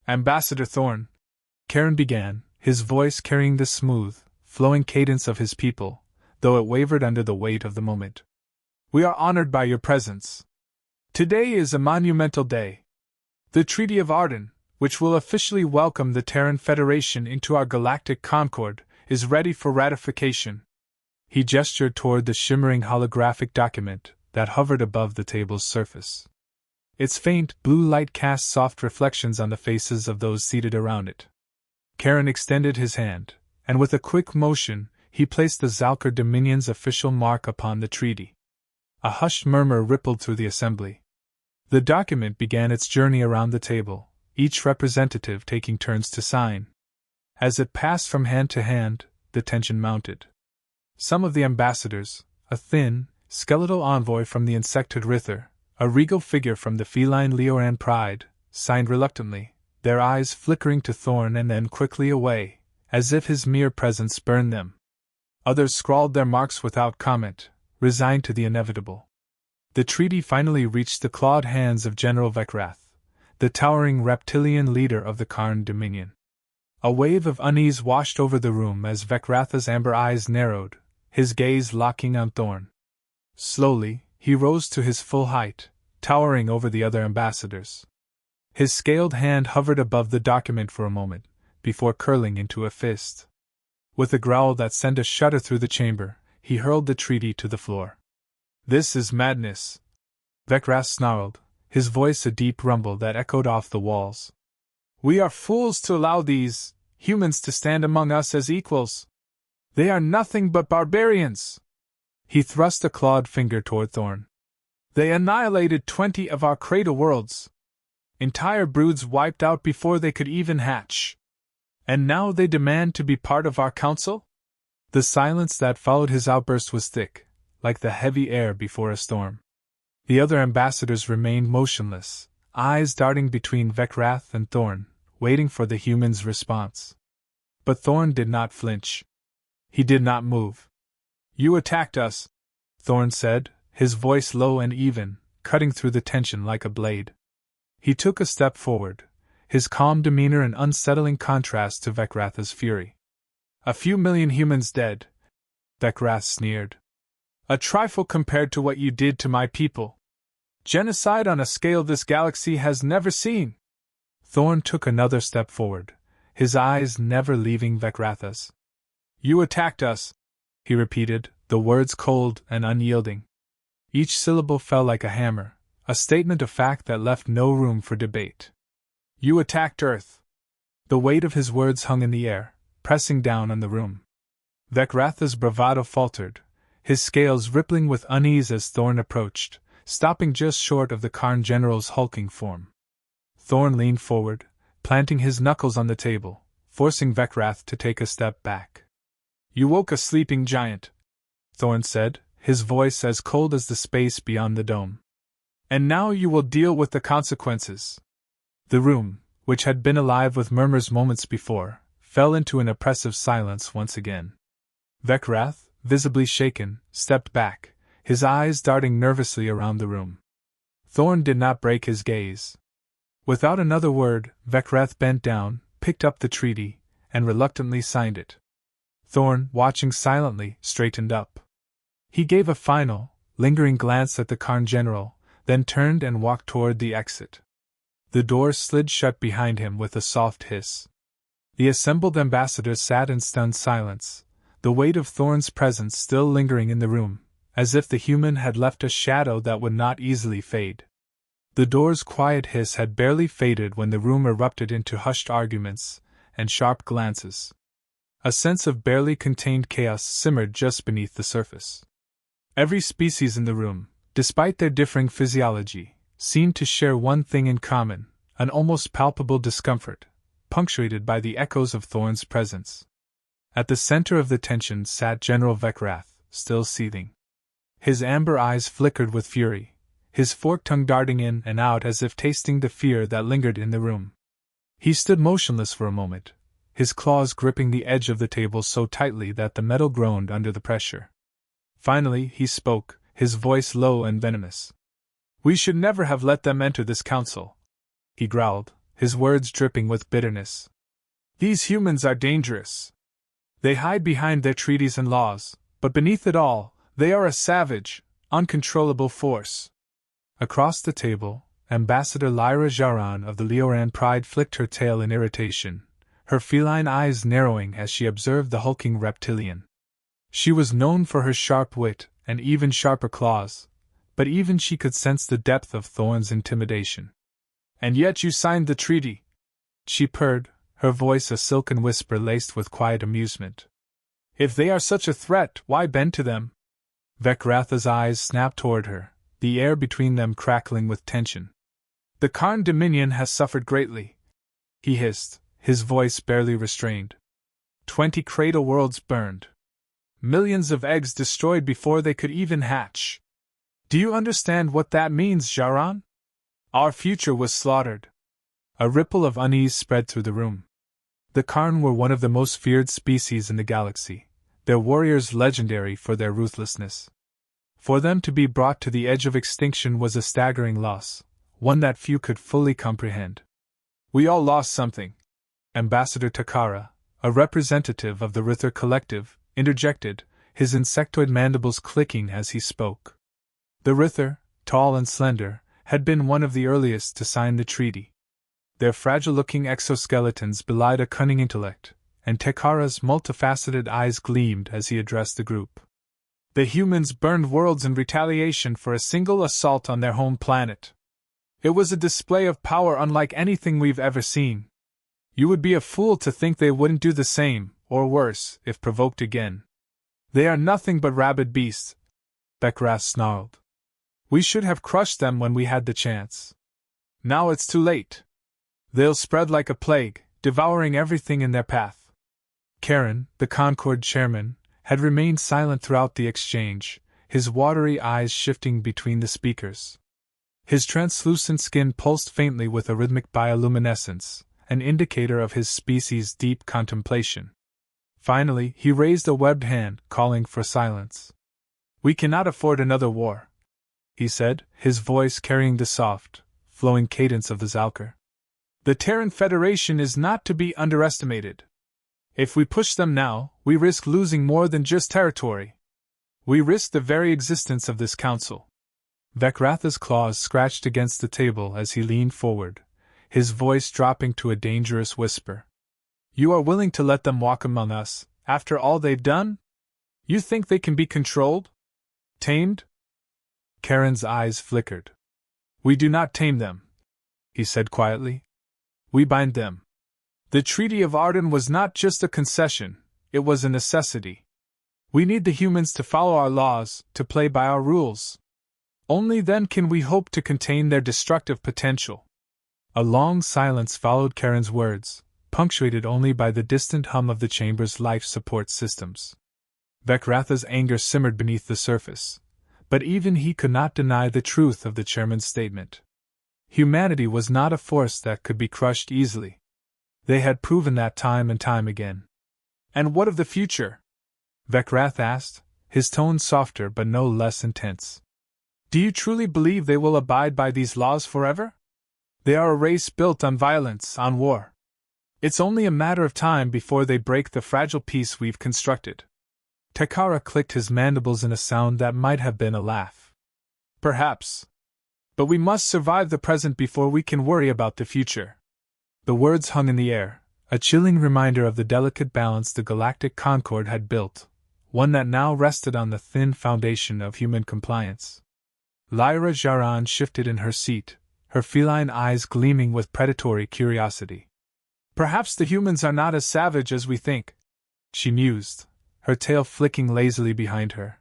Ambassador Thorn, Karen began, his voice carrying the smooth, flowing cadence of his people, though it wavered under the weight of the moment. We are honored by your presence. Today is a monumental day. The Treaty of Arden, which will officially welcome the Terran Federation into our galactic concord, is ready for ratification. He gestured toward the shimmering holographic document that hovered above the table's surface. Its faint blue light cast soft reflections on the faces of those seated around it. Karen extended his hand, and with a quick motion, he placed the Zalker Dominion's official mark upon the treaty. A hushed murmur rippled through the assembly. The document began its journey around the table, each representative taking turns to sign. As it passed from hand to hand, the tension mounted. Some of the ambassadors, a thin, skeletal envoy from the insectoid Rither, a regal figure from the feline Leoran Pride, signed reluctantly, their eyes flickering to Thorn and then quickly away, as if his mere presence burned them. Others scrawled their marks without comment, resigned to the inevitable. The treaty finally reached the clawed hands of General Vecrath, the towering reptilian leader of the Karn Dominion. A wave of unease washed over the room as Vecrath's amber eyes narrowed, his gaze locking on Thorn. Slowly, he rose to his full height, towering over the other ambassadors. His scaled hand hovered above the document for a moment, before curling into a fist. With a growl that sent a shudder through the chamber, he hurled the treaty to the floor. This is madness, Vecrath snarled, his voice a deep rumble that echoed off the walls. We are fools to allow these humans to stand among us as equals. They are nothing but barbarians. He thrust a clawed finger toward Thorn. They annihilated 20 of our cradle worlds. Entire broods wiped out before they could even hatch. And now they demand to be part of our council? The silence that followed his outburst was thick, like the heavy air before a storm. The other ambassadors remained motionless, eyes darting between Vecrath and Thorn, waiting for the human's response. But Thorn did not flinch. He did not move. You attacked us, Thorn said, his voice low and even, cutting through the tension like a blade. He took a step forward, his calm demeanor an unsettling contrast to Vecrath's fury. A few million humans dead, Vecrath sneered. A trifle compared to what you did to my people. Genocide on a scale this galaxy has never seen. Thorn took another step forward, his eyes never leaving Vecrath's. You attacked us, he repeated, the words cold and unyielding. Each syllable fell like a hammer, a statement of fact that left no room for debate. You attacked Earth. The weight of his words hung in the air, pressing down on the room. Vecrath's bravado faltered, his scales rippling with unease as Thorn approached, stopping just short of the Karn general's hulking form. Thorn leaned forward, planting his knuckles on the table, forcing Vecrath to take a step back. You woke a sleeping giant, Thorn said, his voice as cold as the space beyond the dome. And now you will deal with the consequences. The room, which had been alive with murmurs moments before, fell into an oppressive silence once again. Vecrath, visibly shaken, stepped back, his eyes darting nervously around the room. Thorn did not break his gaze. Without another word, Vecrath bent down, picked up the treaty, and reluctantly signed it. Thorn, watching silently, straightened up. He gave a final, lingering glance at the Karn general, then turned and walked toward the exit. The door slid shut behind him with a soft hiss. The assembled ambassadors sat in stunned silence, the weight of Thorn's presence still lingering in the room, as if the human had left a shadow that would not easily fade. The door's quiet hiss had barely faded when the room erupted into hushed arguments and sharp glances. A sense of barely contained chaos simmered just beneath the surface. Every species in the room, despite their differing physiology, seemed to share one thing in common, an almost palpable discomfort, punctuated by the echoes of Thorn's presence. At the center of the tension sat General Vecrath, still seething. His amber eyes flickered with fury, his forked tongue darting in and out as if tasting the fear that lingered in the room. He stood motionless for a moment, his claws gripping the edge of the table so tightly that the metal groaned under the pressure. Finally, he spoke, his voice low and venomous. We should never have let them enter this council, he growled, his words dripping with bitterness. These humans are dangerous. They hide behind their treaties and laws, but beneath it all, they are a savage, uncontrollable force. Across the table, Ambassador Lyra Jaran of the Leoran Pride flicked her tail in irritation, her feline eyes narrowing as she observed the hulking reptilian. She was known for her sharp wit and even sharper claws, but even she could sense the depth of Thorn's intimidation. "And yet you signed the treaty," she purred, her voice a silken whisper laced with quiet amusement. "If they are such a threat, why bend to them?" Vecratha's eyes snapped toward her, the air between them crackling with tension. "The Karn Dominion has suffered greatly," he hissed, his voice barely restrained. 20 cradle worlds burned. Millions of eggs destroyed before they could even hatch. Do you understand what that means, Jaran? Our future was slaughtered. A ripple of unease spread through the room. The Karn were one of the most feared species in the galaxy, their warriors legendary for their ruthlessness. For them to be brought to the edge of extinction was a staggering loss, one that few could fully comprehend. "We all lost something," Ambassador Takara, a representative of the Rither Collective, interjected, his insectoid mandibles clicking as he spoke. The Rither, tall and slender, had been one of the earliest to sign the treaty. Their fragile-looking exoskeletons belied a cunning intellect, and Takara's multifaceted eyes gleamed as he addressed the group. "The humans burned worlds in retaliation for a single assault on their home planet. It was a display of power unlike anything we've ever seen. You would be a fool to think they wouldn't do the same, or worse, if provoked again. They are nothing but rabid beasts," Bekrath snarled. "We should have crushed them when we had the chance. Now it's too late. They'll spread like a plague, devouring everything in their path." Karen, the Concord chairman, had remained silent throughout the exchange, his watery eyes shifting between the speakers. His translucent skin pulsed faintly with a rhythmic bioluminescence, an indicator of his species' deep contemplation. Finally, he raised a webbed hand, calling for silence. "We cannot afford another war," he said, his voice carrying the soft, flowing cadence of the Zalker. "The Terran Federation is not to be underestimated. If we push them now, we risk losing more than just territory. We risk the very existence of this council." Vecratha's claws scratched against the table as he leaned forward, his voice dropping to a dangerous whisper. "You are willing to let them walk among us, after all they've done? You think they can be controlled? Tamed?" Karen's eyes flickered. "We do not tame them," he said quietly. "We bind them. The Treaty of Arden was not just a concession, it was a necessity. We need the humans to follow our laws, to play by our rules. Only then can we hope to contain their destructive potential." A long silence followed Karen's words, punctuated only by the distant hum of the chamber's life support systems. Vecratha's anger simmered beneath the surface, but even he could not deny the truth of the chairman's statement. Humanity was not a force that could be crushed easily. They had proven that time and time again. "And what of the future?" Vekrath asked, his tone softer but no less intense. "Do you truly believe they will abide by these laws forever? They are a race built on violence, on war. It's only a matter of time before they break the fragile peace we've constructed." Takara clicked his mandibles in a sound that might have been a laugh. "Perhaps. But we must survive the present before we can worry about the future." The words hung in the air, a chilling reminder of the delicate balance the Galactic Concord had built, one that now rested on the thin foundation of human compliance. Lyra Jaran shifted in her seat, her feline eyes gleaming with predatory curiosity. "Perhaps the humans are not as savage as we think," she mused, her tail flicking lazily behind her.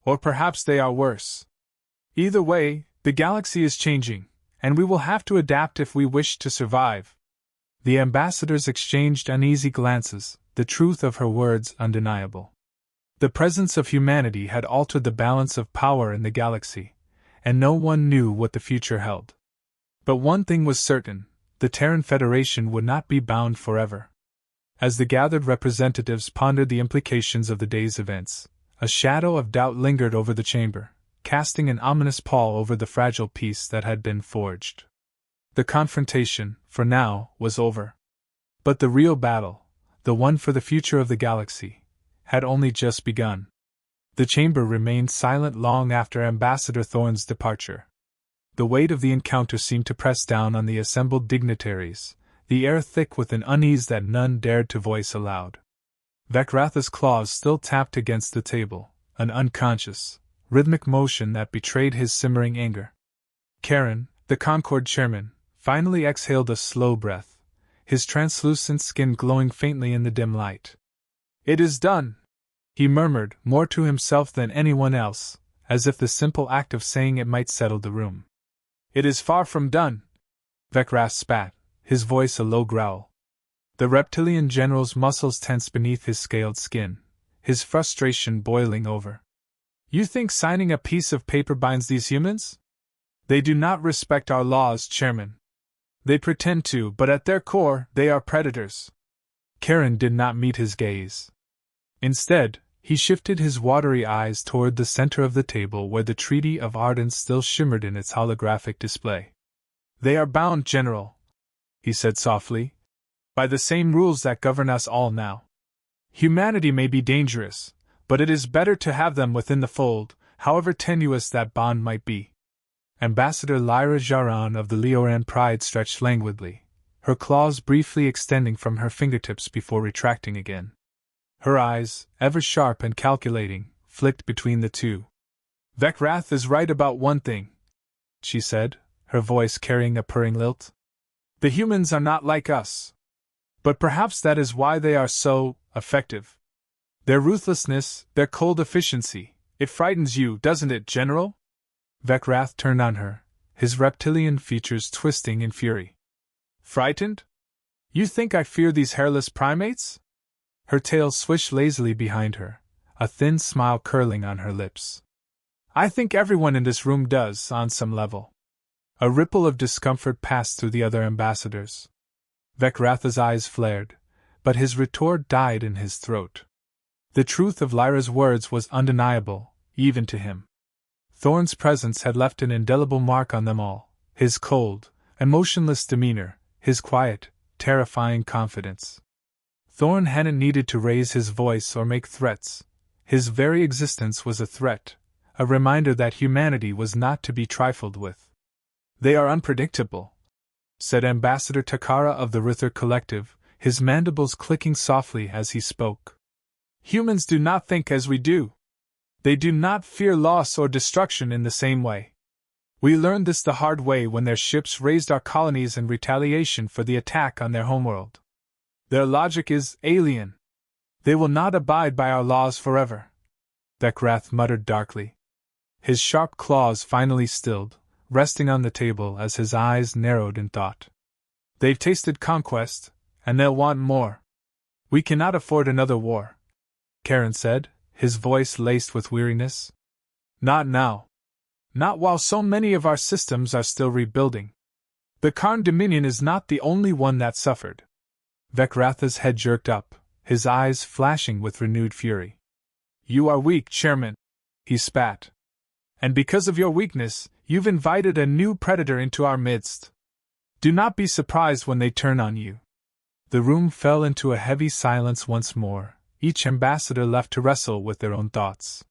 "Or perhaps they are worse. Either way, the galaxy is changing, and we will have to adapt if we wish to survive." The ambassadors exchanged uneasy glances, the truth of her words undeniable. The presence of humanity had altered the balance of power in the galaxy, and no one knew what the future held. But one thing was certain: the Terran Federation would not be bound forever. As the gathered representatives pondered the implications of the day's events, a shadow of doubt lingered over the chamber, casting an ominous pall over the fragile peace that had been forged. The confrontation, for now, was over. But the real battle, the one for the future of the galaxy, had only just begun. The chamber remained silent long after Ambassador Thorn's departure. The weight of the encounter seemed to press down on the assembled dignitaries, the air thick with an unease that none dared to voice aloud. Vecratha's claws still tapped against the table, an unconscious, rhythmic motion that betrayed his simmering anger. Karen, the Concord chairman, finally exhaled a slow breath, his translucent skin glowing faintly in the dim light. "It is done," he murmured, more to himself than anyone else, as if the simple act of saying it might settle the room. "It is far from done," Vecrath spat, his voice a low growl. The reptilian general's muscles tensed beneath his scaled skin, his frustration boiling over. "You think signing a piece of paper binds these humans? They do not respect our laws, Chairman. They pretend to, but at their core, they are predators." Karen did not meet his gaze. Instead, he shifted his watery eyes toward the center of the table where the Treaty of Arden still shimmered in its holographic display. "They are bound, General," he said softly, "by the same rules that govern us all now. Humanity may be dangerous, but it is better to have them within the fold, however tenuous that bond might be." Ambassador Lyra Jaran of the Leoran Pride stretched languidly, her claws briefly extending from her fingertips before retracting again. Her eyes, ever sharp and calculating, flicked between the two. "Vecrath is right about one thing," she said, her voice carrying a purring lilt. "The humans are not like us. But perhaps that is why they are so effective. Their ruthlessness, their cold efficiency, it frightens you, doesn't it, General?" Vecrath turned on her, his reptilian features twisting in fury. "Frightened? You think I fear these hairless primates?" Her tail swished lazily behind her, a thin smile curling on her lips. "I think everyone in this room does, on some level." A ripple of discomfort passed through the other ambassadors. Vecratha's eyes flared, but his retort died in his throat. The truth of Lyra's words was undeniable, even to him. Thorn's presence had left an indelible mark on them all, his cold, emotionless demeanor, his quiet, terrifying confidence. Thorn hadn't needed to raise his voice or make threats. His very existence was a threat, a reminder that humanity was not to be trifled with. "They are unpredictable," said Ambassador Takara of the Rither Collective, his mandibles clicking softly as he spoke. "Humans do not think as we do. They do not fear loss or destruction in the same way. We learned this the hard way when their ships raised our colonies in retaliation for the attack on their homeworld. Their logic is alien. They will not abide by our laws forever," Vecrath muttered darkly. His sharp claws finally stilled, resting on the table as his eyes narrowed in thought. "They've tasted conquest, and they'll want more. We cannot afford another war," Karen said, his voice laced with weariness. "Not now. Not while so many of our systems are still rebuilding. The Karn Dominion is not the only one that suffered." Vecratha's head jerked up, his eyes flashing with renewed fury. "You are weak, Chairman," he spat. "And because of your weakness, you've invited a new predator into our midst. Do not be surprised when they turn on you." The room fell into a heavy silence once more, each ambassador left to wrestle with their own thoughts.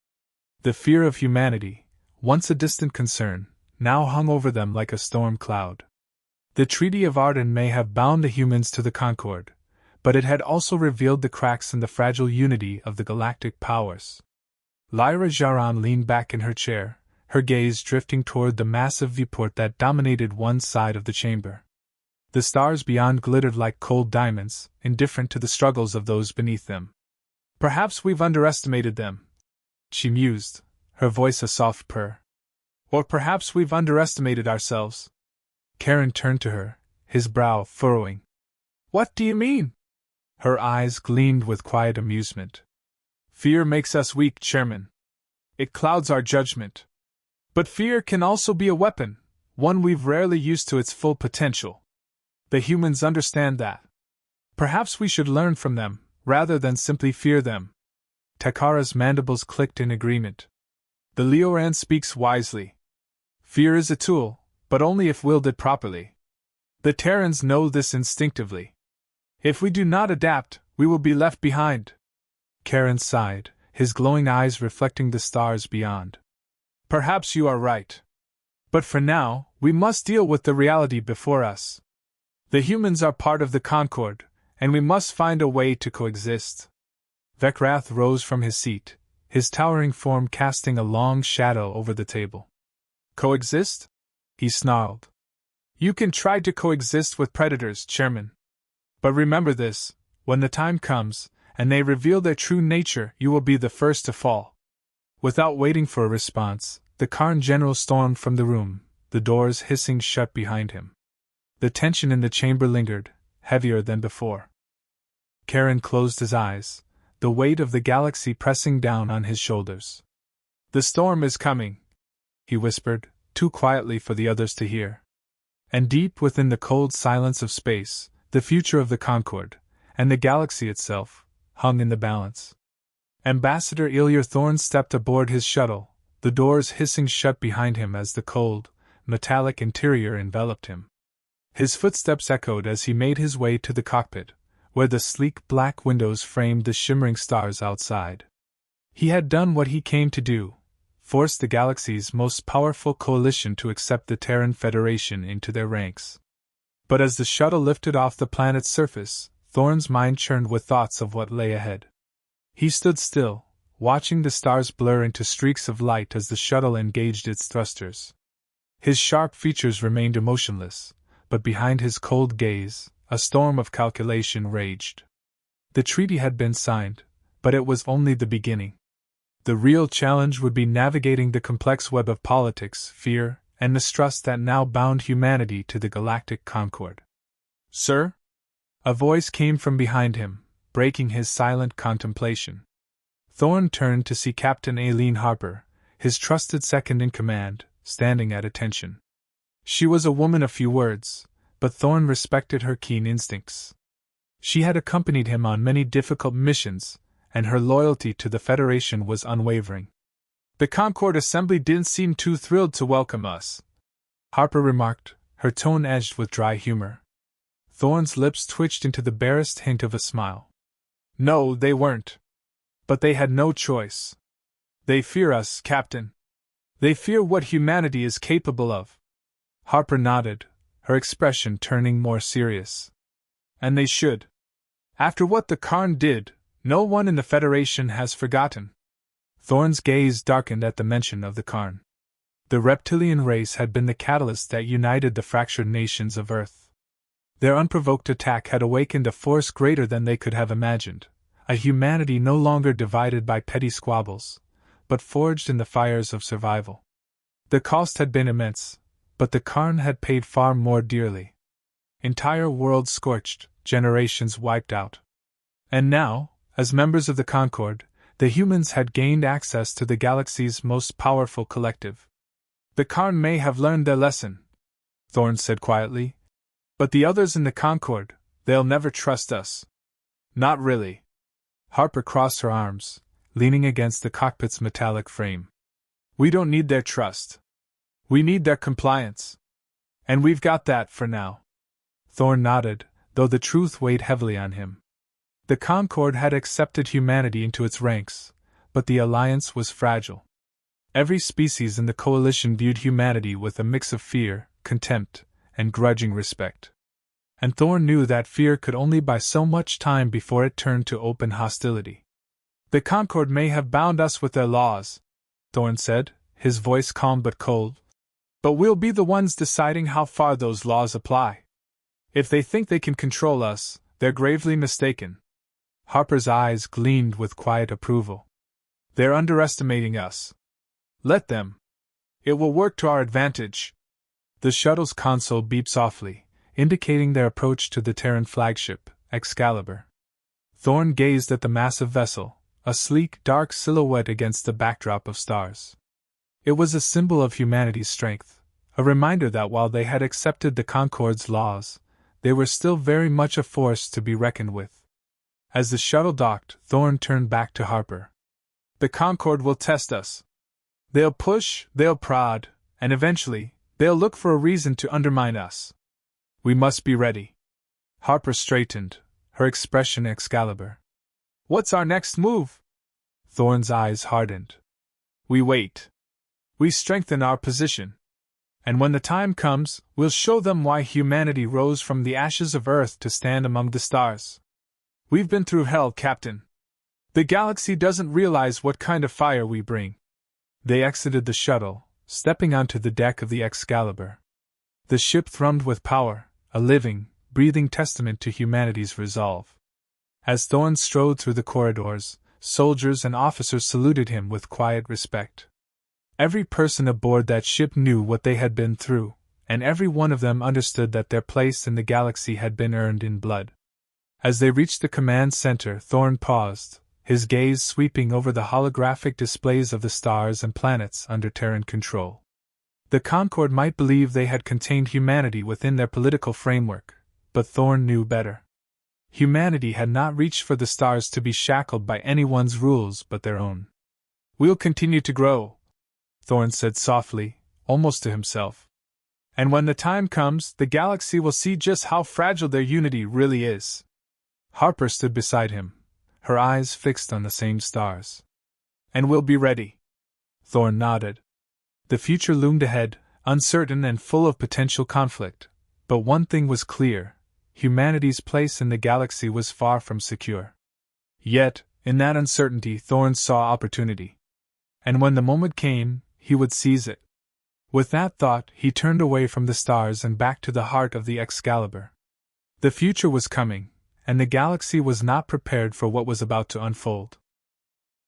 The fear of humanity, once a distant concern, now hung over them like a storm cloud. The Treaty of Arden may have bound the humans to the Concord, but it had also revealed the cracks in the fragile unity of the galactic powers. Lyra Jaran leaned back in her chair, her gaze drifting toward the massive viewport that dominated one side of the chamber. The stars beyond glittered like cold diamonds, indifferent to the struggles of those beneath them. "Perhaps we've underestimated them," she mused, her voice a soft purr. "Or perhaps we've underestimated ourselves." Karen turned to her, his brow furrowing. "What do you mean?" Her eyes gleamed with quiet amusement. "Fear makes us weak, Chairman. It clouds our judgment. But fear can also be a weapon, one we've rarely used to its full potential. The humans understand that. Perhaps we should learn from them, rather than simply fear them." Takara's mandibles clicked in agreement. "The Leoran speaks wisely. Fear is a tool, but only if wielded properly. The Terrans know this instinctively. If we do not adapt, we will be left behind. Karen sighed, his glowing eyes reflecting the stars beyond. Perhaps you are right. But for now, we must deal with the reality before us. The humans are part of the Concord, and we must find a way to coexist. Vekrath rose from his seat, his towering form casting a long shadow over the table. Coexist? He snarled. You can try to coexist with predators, Chairman. But remember this, when the time comes, and they reveal their true nature, you will be the first to fall. Without waiting for a response, the Karn general stormed from the room, the doors hissing shut behind him. The tension in the chamber lingered, heavier than before. Karen closed his eyes, the weight of the galaxy pressing down on his shoulders. The storm is coming, he whispered, too quietly for the others to hear. And deep within the cold silence of space, the future of the Concord, and the galaxy itself, hung in the balance. Ambassador Ilyar Thorn stepped aboard his shuttle, the doors hissing shut behind him as the cold, metallic interior enveloped him. His footsteps echoed as he made his way to the cockpit, where the sleek black windows framed the shimmering stars outside. He had done what he came to do, force the galaxy's most powerful coalition to accept the Terran Federation into their ranks. But as the shuttle lifted off the planet's surface, Thorn's mind churned with thoughts of what lay ahead. He stood still, watching the stars blur into streaks of light as the shuttle engaged its thrusters. His sharp features remained emotionless, but behind his cold gaze, a storm of calculation raged. The treaty had been signed, but it was only the beginning. The real challenge would be navigating the complex web of politics, fear, and mistrust that now bound humanity to the Galactic Concord. Sir? A voice came from behind him, breaking his silent contemplation. Thorn turned to see Captain Aileen Harper, his trusted second-in-command, standing at attention. She was a woman of few words, but Thorn respected her keen instincts. She had accompanied him on many difficult missions, and her loyalty to the Federation was unwavering. The Concord Assembly didn't seem too thrilled to welcome us, Harper remarked, her tone edged with dry humor. Thorn's lips twitched into the barest hint of a smile. No, they weren't. But they had no choice. They fear us, Captain. They fear what humanity is capable of. Harper nodded, her expression turning more serious. And they should. After what the Karn did, no one in the Federation has forgotten. Thorn's gaze darkened at the mention of the Karn. The reptilian race had been the catalyst that united the fractured nations of Earth. Their unprovoked attack had awakened a force greater than they could have imagined, a humanity no longer divided by petty squabbles, but forged in the fires of survival. The cost had been immense, but the Karn had paid far more dearly. Entire worlds scorched, generations wiped out. And now, as members of the Concord, the humans had gained access to the galaxy's most powerful collective. The Karn may have learned their lesson, Thorn said quietly, but the others in the Concord, they'll never trust us. Not really. Harper crossed her arms, leaning against the cockpit's metallic frame. We don't need their trust. We need their compliance. And we've got that for now. Thorn nodded, though the truth weighed heavily on him. The Concord had accepted humanity into its ranks, but the alliance was fragile. Every species in the coalition viewed humanity with a mix of fear, contempt, and grudging respect. And Thorn knew that fear could only buy so much time before it turned to open hostility. The Concord may have bound us with their laws, Thorn said, his voice calm but cold, but we'll be the ones deciding how far those laws apply. If they think they can control us, they're gravely mistaken. Harper's eyes gleamed with quiet approval. They're underestimating us. Let them. It will work to our advantage. The shuttle's console beeped softly, indicating their approach to the Terran flagship, Excalibur. Thorn gazed at the massive vessel, a sleek, dark silhouette against the backdrop of stars. It was a symbol of humanity's strength, a reminder that while they had accepted the Concord's laws, they were still very much a force to be reckoned with. As the shuttle docked, Thorn turned back to Harper. The Concord will test us. They'll push, they'll prod, and eventually, they'll look for a reason to undermine us. We must be ready. Harper straightened, her expression Excalibur. What's our next move? Thorn's eyes hardened. We wait. We strengthen our position. And when the time comes, we'll show them why humanity rose from the ashes of Earth to stand among the stars. We've been through hell, Captain. The galaxy doesn't realize what kind of fire we bring. They exited the shuttle, stepping onto the deck of the Excalibur. The ship thrummed with power, a living, breathing testament to humanity's resolve. As Thorn strode through the corridors, soldiers and officers saluted him with quiet respect. Every person aboard that ship knew what they had been through, and every one of them understood that their place in the galaxy had been earned in blood. As they reached the command center, Thorn paused, his gaze sweeping over the holographic displays of the stars and planets under Terran control. The Concord might believe they had contained humanity within their political framework, but Thorn knew better. Humanity had not reached for the stars to be shackled by anyone's rules but their own. We'll continue to grow, Thorn said softly, almost to himself. And when the time comes, the galaxy will see just how fragile their unity really is. Harper stood beside him, her eyes fixed on the same stars. And we'll be ready. Thorn nodded. The future loomed ahead, uncertain and full of potential conflict, but one thing was clear: humanity's place in the galaxy was far from secure. Yet, in that uncertainty, Thorn saw opportunity. And when the moment came, he would seize it. With that thought, he turned away from the stars and back to the heart of the Excalibur. The future was coming, and the galaxy was not prepared for what was about to unfold.